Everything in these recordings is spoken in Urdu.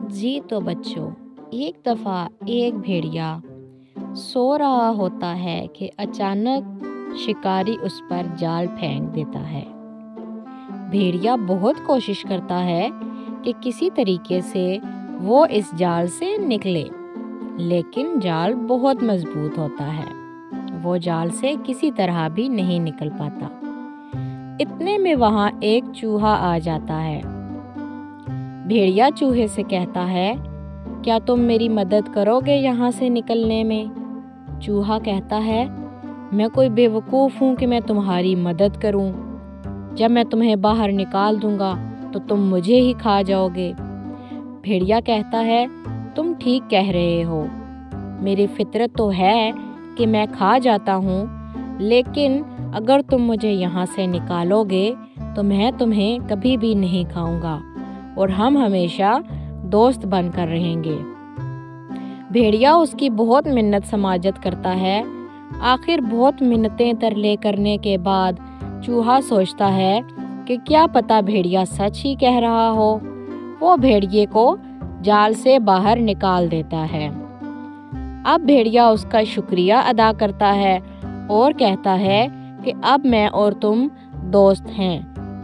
جی تو بچوں، ایک دفعہ ایک بھیڑیا سو رہا ہوتا ہے کہ اچانک شکاری اس پر جال پھینک دیتا ہے۔ بھیڑیا بہت کوشش کرتا ہے کہ کسی طریقے سے وہ اس جال سے نکلے، لیکن جال بہت مضبوط ہوتا ہے۔ وہ جال سے کسی طرح بھی نہیں نکل پاتا۔ اتنے میں وہاں ایک چوہا آ جاتا ہے۔ بھیڑیا چوہے سے کہتا ہے، کیا تم میری مدد کرو گے یہاں سے نکلنے میں؟ چوہا کہتا ہے، میں کوئی بے وقوف ہوں کہ میں تمہاری مدد کروں؟ جب میں تمہیں باہر نکال دوں گا تو تم مجھے ہی کھا جاؤ گے۔ بھیڑیا کہتا ہے، تم ٹھیک کہہ رہے ہو، میری فطرت تو ہے کہ میں کھا جاتا ہوں، لیکن اگر تم مجھے یہاں سے نکالو گے تو میں تمہیں کبھی بھی نہیں کھاؤں گا اور ہم ہمیشہ دوست بن کر رہیں گے۔ بھیڑیا اس کی بہت منت سماجت کرتا ہے۔ آخر بہت منتیں ترلے کرنے کے بعد چوہا سوچتا ہے کہ کیا پتہ بھیڑیا سچ ہی کہہ رہا ہو۔ وہ بھیڑیے کو جال سے باہر نکال دیتا ہے۔ اب بھیڑیا اس کا شکریہ ادا کرتا ہے اور کہتا ہے کہ اب میں اور تم دوست ہیں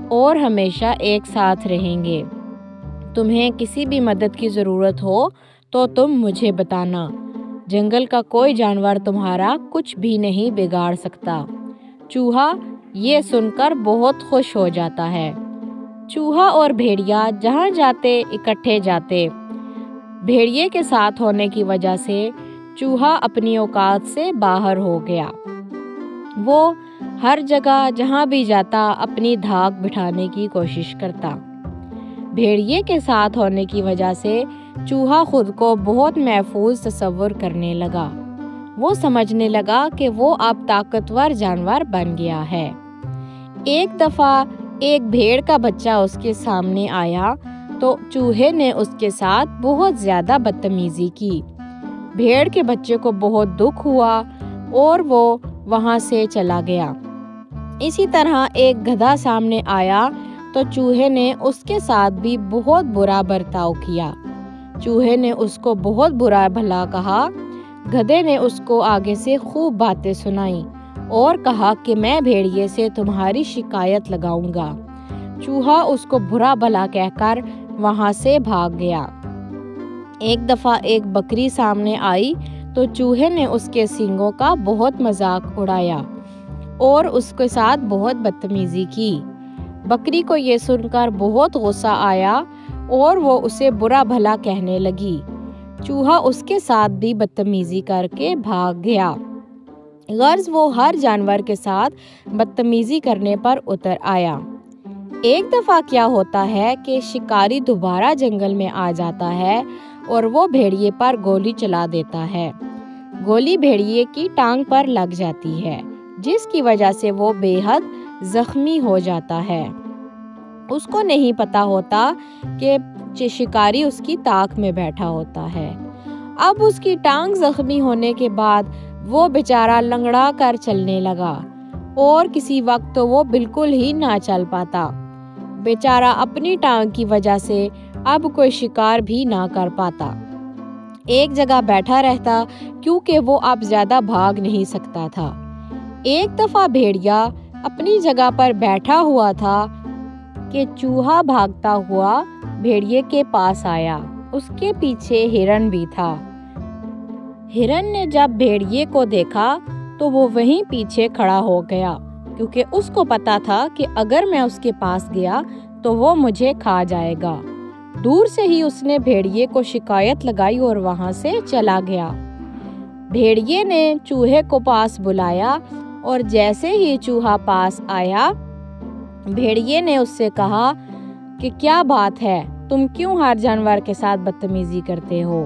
اور ہمیشہ ایک ساتھ رہیں گے۔ تمہیں کسی بھی مدد کی ضرورت ہو تو تم مجھے بتانا۔ جنگل کا کوئی جانور تمہارا کچھ بھی نہیں بگاڑ سکتا۔ چوہا یہ سن کر بہت خوش ہو جاتا ہے۔ چوہا اور بھیڑیا جہاں جاتے اکٹھے جاتے۔ بھیڑیے کے ساتھ ہونے کی وجہ سے چوہا اپنی اوقات سے باہر ہو گیا۔ وہ ہر جگہ جہاں بھی جاتا اپنی دھاک بٹھانے کی کوشش کرتا۔ بھیڑیے کے ساتھ ہونے کی وجہ سے چوہا خود کو بہت محفوظ تصور کرنے لگا۔ وہ سمجھنے لگا کہ وہ اب طاقتور جانور بن گیا ہے۔ ایک دفعہ ایک بھیڑ کا بچہ اس کے سامنے آیا تو چوہے نے اس کے ساتھ بہت زیادہ بدتمیزی کی۔ بھیڑ کے بچے کو بہت دکھ ہوا اور وہ وہاں سے چلا گیا۔ اسی طرح ایک گدھا سامنے آیا تو چوہے نے اس کے ساتھ بھی بہت برا برتاؤ کیا۔ چوہے نے اس کو بہت برا بھلا کہا۔ گدھے نے اس کو آگے سے خوب باتیں سنائیں اور کہا کہ میں بھیڑیے سے تمہاری شکایت لگاؤں گا۔ چوہا اس کو برا بھلا کہہ کر وہاں سے بھاگ گیا۔ ایک دفعہ ایک بکری سامنے آئی تو چوہے نے اس کے سینگوں کا بہت مذاق اڑایا اور اس کے ساتھ بہت بدتمیزی کی۔ بکری کو یہ سن کر بہت غصہ آیا اور وہ اسے برا بھلا کہنے لگی۔ چوہا اس کے ساتھ بھی بدتمیزی کر کے بھاگ گیا۔ غرض وہ ہر جانور کے ساتھ بدتمیزی کرنے پر اتر آیا۔ ایک دفعہ کیا ہوتا ہے کہ شکاری دوبارہ جنگل میں آ جاتا ہے اور وہ بھیڑیے پر گولی چلا دیتا ہے۔ گولی بھیڑیے کی ٹانگ پر لگ جاتی ہے، جس کی وجہ سے وہ بے حد زخمی ہو جاتا ہے۔ اس کو نہیں پتا ہوتا کہ شکاری اس کی طاق میں بیٹھا ہوتا ہے۔ اب اس کی ٹانگ زخمی ہونے کے بعد وہ بیچارہ لنگڑا کر چلنے لگا اور کسی وقت تو وہ بالکل ہی نہ چل پاتا۔ بیچارہ اپنی ٹانگ کی وجہ سے اب کوئی شکار بھی نہ کر پاتا۔ ایک جگہ بیٹھا رہتا کیونکہ وہ اب زیادہ بھاگ نہیں سکتا تھا۔ ایک دفعہ بھیڑیا اپنی جگہ پر بیٹھا ہوا تھا کہ چوہا بھاگتا ہوا بھیڑیے کے پاس آیا۔ اس کے پیچھے ہرن بھی تھا۔ ہرن نے جب بھیڑیے کو دیکھا تو وہ وہیں پیچھے کھڑا ہو گیا، کیونکہ اس کو پتا تھا کہ اگر میں اس کے پاس گیا تو وہ مجھے کھا جائے گا۔ دور سے ہی اس نے بھیڑیے کو شکایت لگائی اور وہاں سے چلا گیا۔ بھیڑیے نے چوہے کو پاس بلایا اور جیسے ہی چوہا پاس آیا، بھیڑیے نے اس سے کہا کہ کیا بات ہے، تم کیوں ہر جانور کے ساتھ بدتمیزی کرتے ہو؟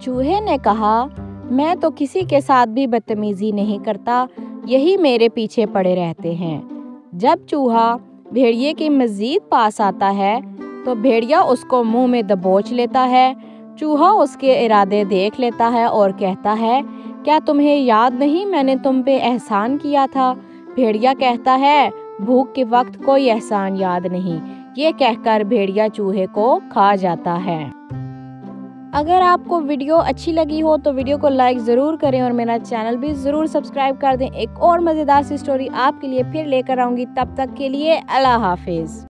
چوہے نے کہا، میں تو کسی کے ساتھ بھی بدتمیزی نہیں کرتا، یہی میرے پیچھے پڑے رہتے ہیں۔ جب چوہا بھیڑیے کے مزید پاس آتا ہے تو بھیڑیا اس کو منہ میں دبوچ لیتا ہے۔ چوہا اس کے ارادے دیکھ لیتا ہے اور کہتا ہے کیا تمہیں یاد نہیں میں نے تم پہ احسان کیا تھا؟ بھیڑیا کہتا ہے بھوک کے وقت کوئی احسان یاد نہیں۔ یہ کہہ کر بھیڑیا چوہے کو کھا جاتا ہے۔ اگر آپ کو ویڈیو اچھی لگی ہو تو ویڈیو کو لائک ضرور کریں اور میرا چینل بھی ضرور سبسکرائب کر دیں۔ ایک اور مزیدار سی سٹوری آپ کے لیے پھر لے کر آؤں گی، تب تک کے لیے اللہ حافظ۔